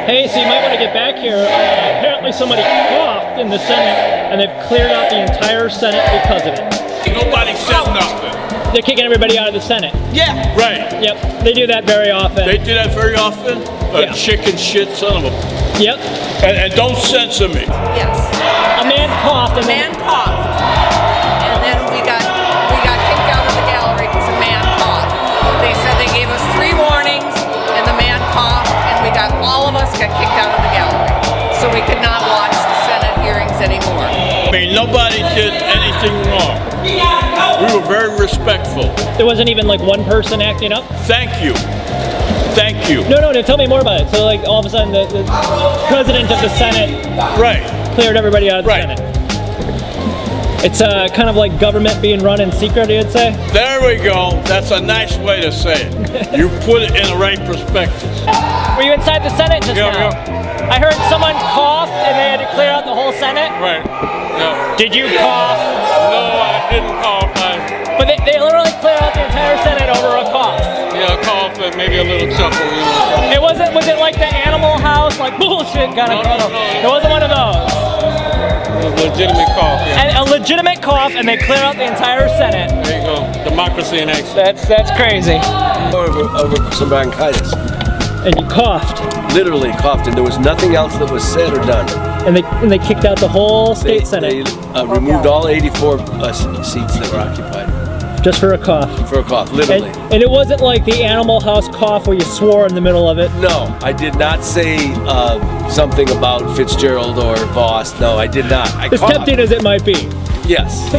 Hey, so you might want to get back here. Apparently somebody coughed in the Senate, and they've cleared out the entire Senate because of it. Nobody said nothing. They're kicking everybody out of the Senate. Yeah. Right. Yep, they do that very often. They do that very often? Yeah. Chicken shit son of a... Yep. And don't censor me. Yes. A man coughed and Man coughed. And then we got kicked out of the gallery because a man coughed. They said they gave us 3 warnings and the man coughed and all of us got kicked out of the gallery. So we could not watch the Senate hearings anymore. I mean, nobody did anything wrong. We were very respectful. there wasn't even like one person acting up. Thank you. Thank you. No, tell me more about it. So like all of a sudden the president of the Senate Right. cleared everybody out of the Right. Senate. It's kind of like government being run in secret, you'd say? There we go. That's a nice way to say it. You put it in the right perspective. Were you inside the Senate just Yeah, now? yeah. I heard someone coughed and they had to clear out the whole Senate. Right. No. Did you cough? No, I didn't cough. But they literally cleared out the entire Senate over a cough. Yeah, a cough and maybe a little chuckle. You know. Was it like the Animal House, like bullshit kind of? No. It wasn't one of those. A legitimate cough. Yeah. And a legitimate cough, and they clear out the entire Senate. There you go. Democracy in action. That's crazy. Over some bronchitis. And you coughed, Literally coughed, and there was nothing else that was said or done. and they kicked out the whole state Senate They removed all 84 seats that were occupied just for a cough. for a cough, literally. And it wasn't like the Animal House cough where you swore in the middle of it. No, I did not say something about Fitzgerald or Voss. No, I did not. I As coughed. tempting as it might be. Yes.